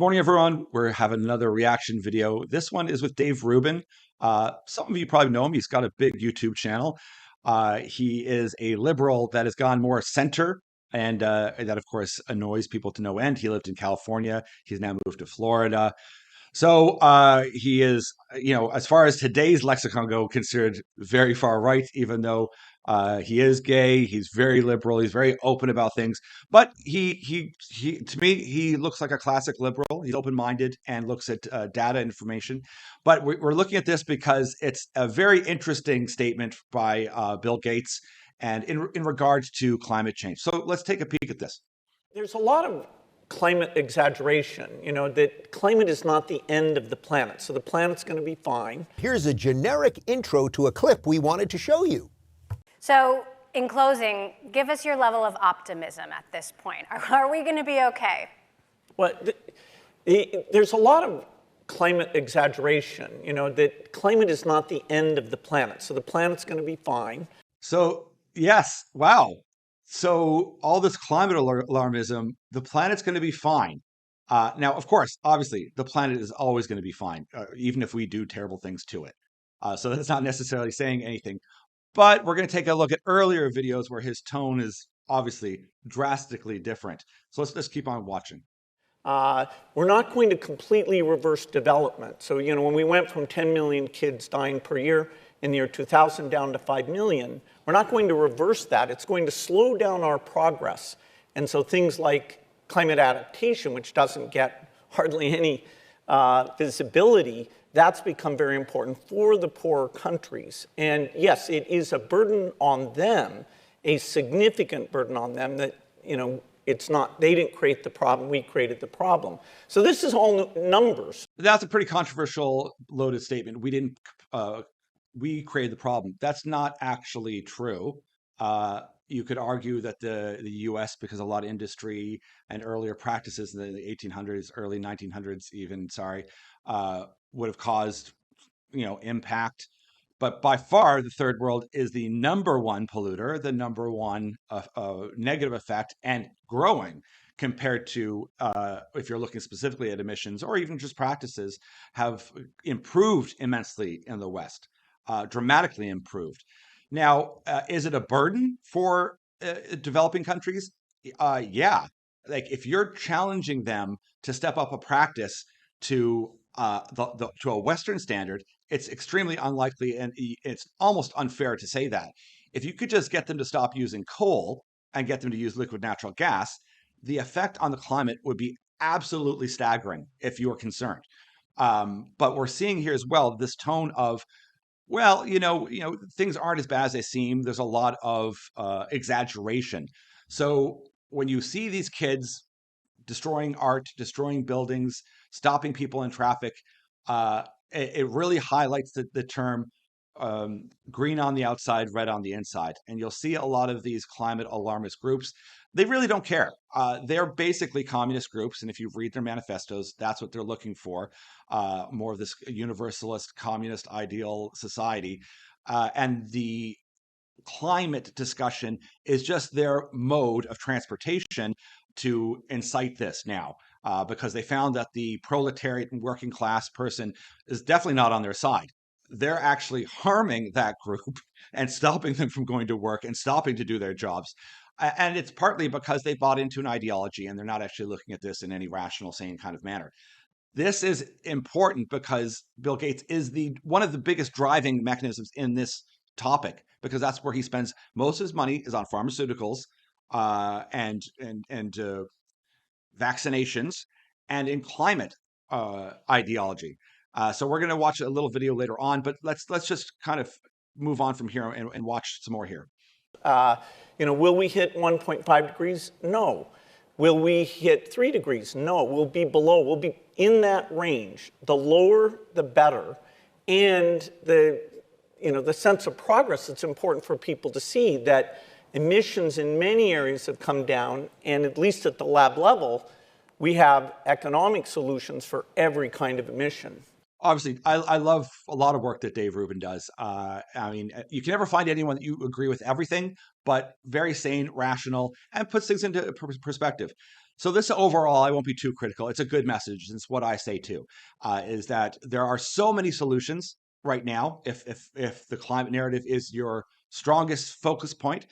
Morning, everyone. We're having another reaction video. This one is with Dave Rubin. Some of you probably know him. He's got a big YouTube channel. He is a liberal that has gone more center, and that, of course, annoys people to no end. He lived in California. He's now moved to Florida. So he is, as far as today's lexicon go, considered very far right, even though he is gay. He's very liberal. He's very open about things. But to me, he looks like a classic liberal. He's open-minded and looks at data information. But we're looking at this because it's a very interesting statement by Bill Gates and in regards to climate change. So let's take a peek at this. There's a lot of climate exaggeration, that climate is not the end of the planet, so the planet's going to be fine. Here's a generic intro to a clip we wanted to show you. So, in closing, give us your level of optimism at this point. Are we going to be okay? Well, there's a lot of climate exaggeration, that climate is not the end of the planet, so the planet's going to be fine. So, yes, wow. So all this climate alarmism, the planet's going to be fine. Now, of course, obviously, the planet is always going to be fine, even if we do terrible things to it. So that's not necessarily saying anything. But we're going to take a look at earlier videos where his tone is obviously drastically different. So let's just keep on watching. We're not going to completely reverse development. So, when we went from 10 million kids dying per year in the year 2000 down to 5 million, we're not going to reverse that. It's going to slow down our progress. And so things like climate adaptation, which doesn't get hardly any visibility, that's become very important for the poorer countries. And yes, it is a burden on them, a significant burden on them that, it's not, they didn't create the problem, we created the problem. So this is all numbers. That's a pretty controversial, loaded statement. We created the problem. That's not actually true. You could argue that the U.S., because a lot of industry and earlier practices in the 1800s, early 1900s even, would have caused, impact. But by far, the third world is the number one polluter, the number one negative effect, and growing compared to, if you're looking specifically at emissions or even just practices, have improved immensely in the West. Dramatically improved. Now, is it a burden for developing countries? Yeah. Like if you're challenging them to step up a practice to to a Western standard, it's extremely unlikely, and it's almost unfair to say that. If you could just get them to stop using coal and get them to use liquid natural gas, the effect on the climate would be absolutely staggering if you were concerned. But we're seeing here as well this tone of, well, things aren't as bad as they seem. There's a lot of exaggeration. So when you see these kids destroying art, destroying buildings, stopping people in traffic, it really highlights the term green on the outside, red on the inside. And you'll see a lot of these climate alarmist groups. They really don't care. They're basically communist groups. And if you read their manifestos, that's what they're looking for. More of this universalist, communist ideal society. And the climate discussion is just their mode of transportation to incite this now. Because they found that the proletariat and working class person is definitely not on their side. They're actually harming that group and stopping them from going to work and stopping to do their jobs. And it's partly because they bought into an ideology and they're not actually looking at this in any rational, sane kind of manner. This is important because Bill Gates is one of the biggest driving mechanisms in this topic, because that's where he spends most of his money is on pharmaceuticals and vaccinations and in climate ideology. So we're going to watch a little video later on, but let's just kind of move on from here and watch some more here. Will we hit 1.5 degrees? No. Will we hit 3 degrees? No. We'll be below. We'll be in that range. The lower, the better. And the sense of progress, it's important for people to see that emissions in many areas have come down, and at least at the lab level, we have economic solutions for every kind of emission. Obviously, I love a lot of work that Dave Rubin does. I mean, you can never find anyone that you agree with everything, but very sane, rational, and puts things into perspective. So this overall, I won't be too critical. It's a good message. It's what I say too, is that there are so many solutions right now. If the climate narrative is your strongest focus point,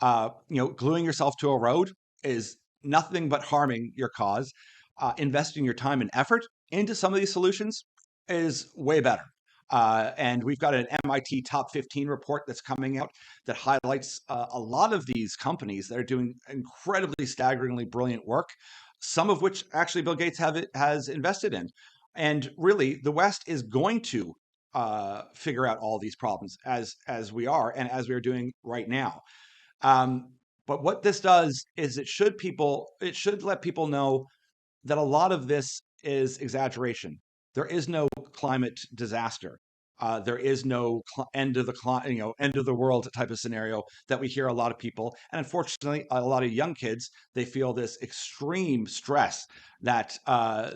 gluing yourself to a road is nothing but harming your cause. Investing your time and effort into some of these solutions is way better. And we've got an MIT top 15 report that's coming out that highlights a lot of these companies that are doing incredibly, staggeringly brilliant work, some of which actually Bill Gates has invested in. And really, the West is going to figure out all these problems as we are and as we are doing right now. But what this does is it should let people know that a lot of this is exaggeration. There is no climate disaster. There is no end of end of the world type of scenario that we hear a lot of people, and unfortunately, a lot of young kids, they feel this extreme stress that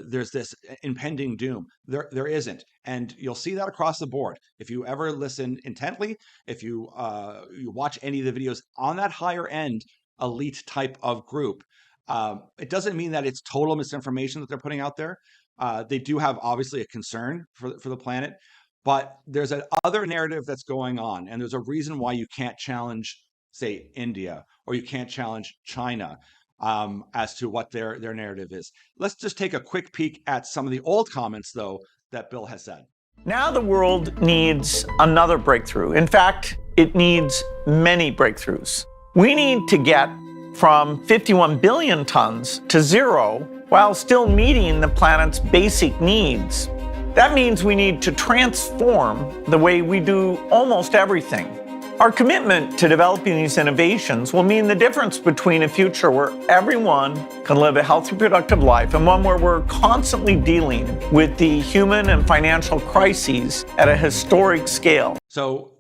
there's this impending doom. There isn't, and you'll see that across the board. If you ever listen intently, if you watch any of the videos on that higher end elite type of group, it doesn't mean that it's total misinformation that they're putting out there. They do have obviously a concern for the planet, but there's an other narrative that's going on, and there's a reason why you can't challenge, say, India, or you can't challenge China as to what their narrative is. Let's just take a quick peek at some of the old comments, though, that Bill has said. Now the world needs another breakthrough. In fact, it needs many breakthroughs. We need to get from 51 billion tons to zero while still meeting the planet's basic needs. That means we need to transform the way we do almost everything. Our commitment to developing these innovations will mean the difference between a future where everyone can live a healthy, productive life and one where we're constantly dealing with the human and financial crises at a historic scale. So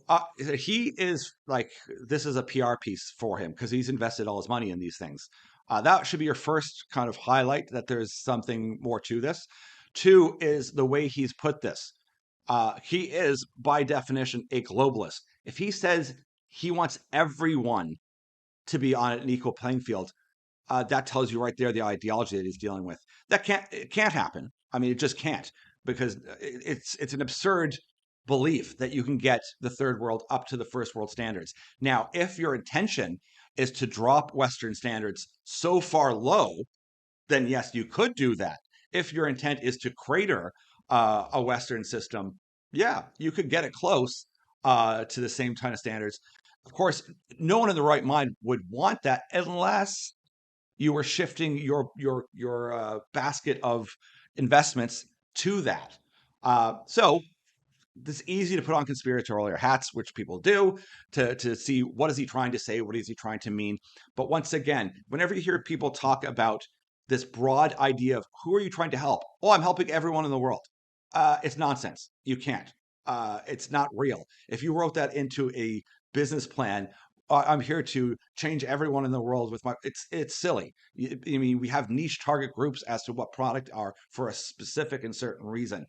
he is like, this is a PR piece for him because he's invested all his money in these things. That should be your first kind of highlight, that there's something more to this. Two is the way he's put this. He is, by definition, a globalist. If he says he wants everyone to be on an equal playing field, that tells you right there the ideology that he's dealing with. It can't happen. I mean, it just can't, because it's an absurd belief that you can get the third world up to the first world standards. Now, if your intention is to drop Western standards so far low, then yes, you could do that. If your intent is to crater a Western system, yeah, you could get it close to the same kind of standards. Of course, no one in the right mind would want that unless you were shifting your basket of investments to that. So it's easy to put on conspiratorial hats, which people do, to see what is he trying to say, what is he trying to mean. But once again, whenever you hear people talk about this broad idea of who are you trying to help? Oh, I'm helping everyone in the world. It's nonsense. You can't. It's not real. If you wrote that into a business plan, I'm here to change everyone in the world with it's silly. I mean, we have niche target groups as to what product are for a specific and certain reason.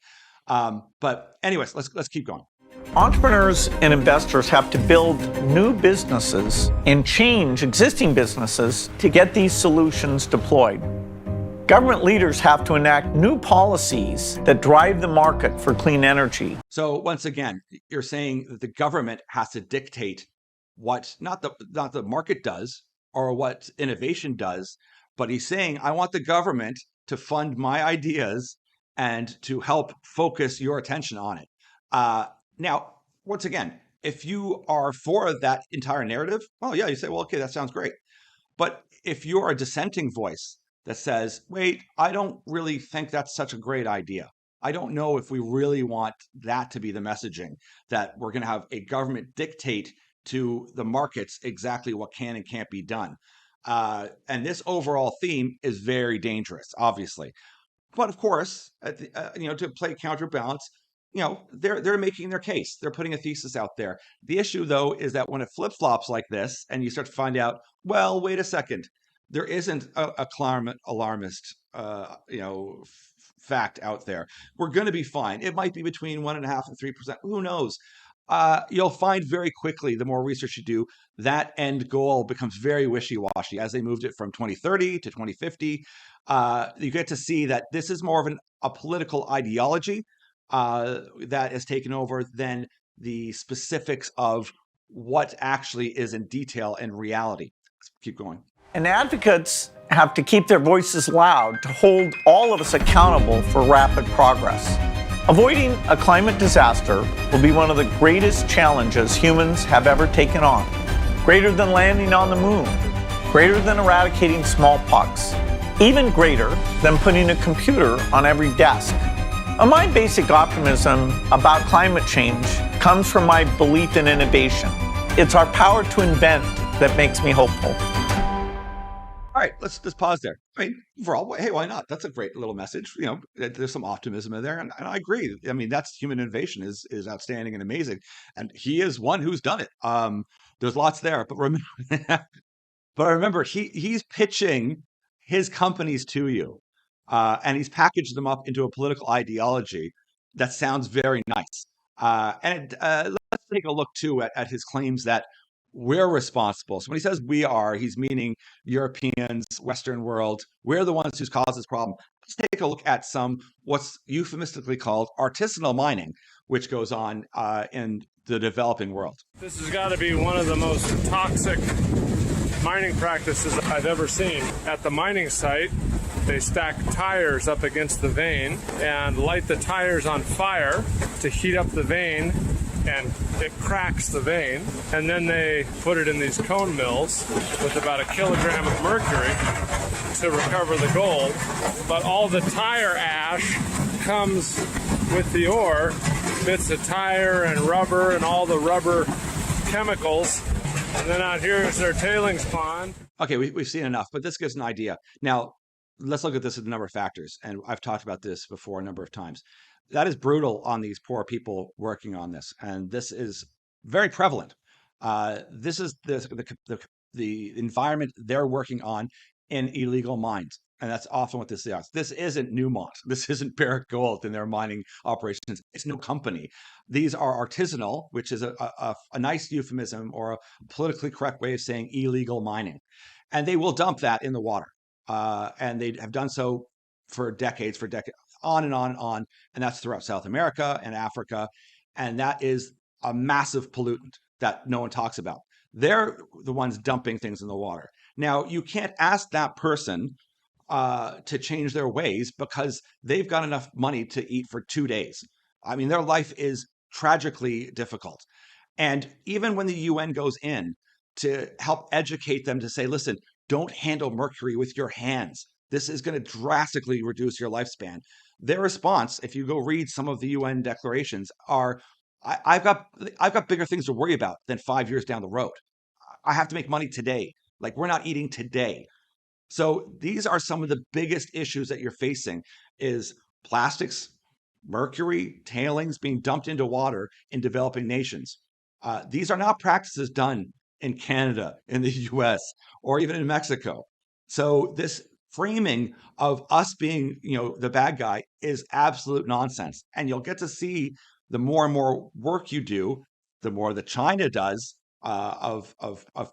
But anyways, let's keep going. Entrepreneurs and investors have to build new businesses and change existing businesses to get these solutions deployed. Government leaders have to enact new policies that drive the market for clean energy. So once again, you're saying that the government has to dictate what not the market does or what innovation does, but he's saying, I want the government to fund my ideas and to help focus your attention on it. Now, once again, if you are for that entire narrative, well, yeah, you say, well, okay, that sounds great. But if you're a dissenting voice that says, wait, I don't really think that's such a great idea. I don't know if we really want that to be the messaging, that we're going to have a government dictate to the markets exactly what can and can't be done. And this overall theme is very dangerous, obviously. But of course, to play counterbalance, they're making their case. They're putting a thesis out there. The issue, though, is that when it flip-flops like this and you start to find out, well, wait a second, there isn't a climate alarmist, fact out there. We're going to be fine. It might be between 1.5% and 3%. Who knows? You'll find very quickly, the more research you do, that end goal becomes very wishy-washy as they moved it from 2030 to 2050. You get to see that this is more of a political ideology that has taken over than the specifics of what actually is in detail and reality. Let's keep going. And advocates have to keep their voices loud to hold all of us accountable for rapid progress. Avoiding a climate disaster will be one of the greatest challenges humans have ever taken on. Greater than landing on the moon, greater than eradicating smallpox, even greater than putting a computer on every desk. My basic optimism about climate change comes from my belief in innovation. It's our power to invent that makes me hopeful. All right, let's just pause there. I mean, overall, hey, why not? That's a great little message. There's some optimism in there, and I agree. I mean, that's human innovation is outstanding and amazing, and he is one who's done it. There's lots there, but remember, he's pitching his companies to you, and he's packaged them up into a political ideology that sounds very nice. Let's take a look too at his claims that we're responsible. So when he says we are, he's meaning Europeans, Western world. We're the ones who's caused this problem. Let's take a look at some what's euphemistically called artisanal mining, which goes on in the developing world. This has got to be one of the most toxic mining practices I've ever seen. At the mining site, they stack tires up against the vein and light the tires on fire to heat up the vein, and it cracks the vein. And then they put it in these cone mills with about 1 kilogram of mercury to recover the gold. But all the tire ash comes with the ore, bits of tire and rubber and all the rubber chemicals. And then out here is their tailings pond. Okay, we've seen enough, but this gives an idea. Now, let's look at this at a number of factors. And I've talked about this before a number of times. That is brutal on these poor people working on this. And this is very prevalent. This is the environment they're working on in illegal mines. And that's often what this is. This isn't Newmont. This isn't Barrick Gold in their mining operations. It's no company. These are artisanal, which is a nice euphemism or a politically correct way of saying illegal mining. And they will dump that in the water. And they have done so for decades, on and on and on. And that's throughout South America and Africa. And that is a massive pollutant that no one talks about. They're the ones dumping things in the water. Now, you can't ask that person to change their ways because they've got enough money to eat for 2 days. I mean, their life is tragically difficult. And even when the UN goes in to help educate them to say, listen, don't handle mercury with your hands. This is going to drastically reduce your lifespan. Their response, if you go read some of the UN declarations, are, I've got bigger things to worry about than 5 years down the road. I have to make money today. Like, we're not eating today. So these are some of the biggest issues that you're facing is plastics, mercury, tailings being dumped into water in developing nations. These are not practices done in Canada, in the US, or even in Mexico. So this framing of us being, the bad guy is absolute nonsense. And you'll get to see the more and more work you do, the more that China does of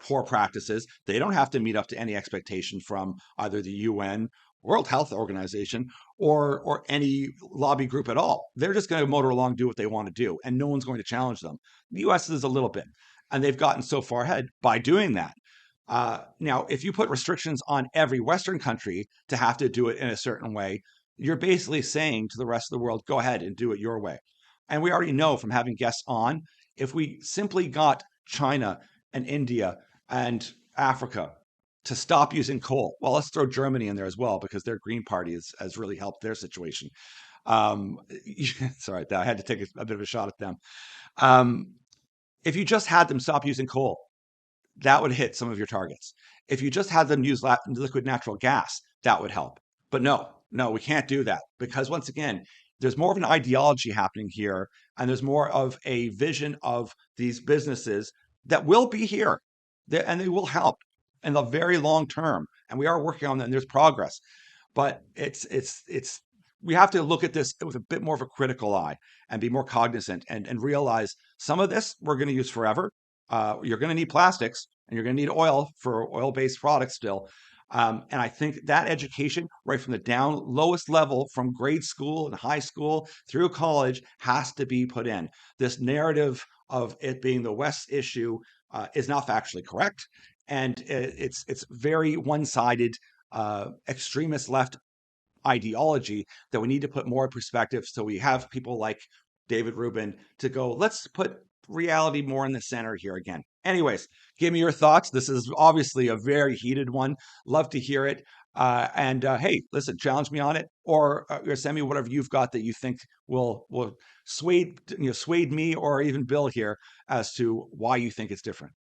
poor practices. They don't have to meet up to any expectation from either the UN, World Health Organization, or any lobby group at all. They're just going to motor along, do what they want to do, and no one's going to challenge them. The US is a little bit, and they've gotten so far ahead by doing that. Now, if you put restrictions on every Western country to have to do it in a certain way, you're basically saying to the rest of the world, go ahead and do it your way. And we already know from having guests on, if we simply got China and India and Africa to stop using coal, well, let's throw Germany in there as well, because their Green Party has really helped their situation. Sorry, I had to take a bit of a shot at them. If you just had them stop using coal, that would hit some of your targets. If you just had them use liquid natural gas, that would help. But no, we can't do that, because once again, there's more of an ideology happening here, and there's more of a vision of these businesses that will be here, and they will help in the very long term. And we are working on that, and there's progress. But it's we have to look at this with a bit more of a critical eye and be more cognizant and realize some of this we're going to use forever. You're going to need plastics and you're going to need oil for oil-based products still. And I think that education, right from the down lowest level, from grade school and high school through college, has to be put in. This narrative of it being the West's issue is not factually correct, and it's very one-sided, extremist left ideology that we need to put more perspective. So we have people like David Rubin to go, let's put reality more in the center here again. Anyways, give me your thoughts. This is obviously a very heated one. Love to hear it. Hey, listen, challenge me on it, or send me whatever you've got that you think will sway me or even Bill here as to why you think it's different.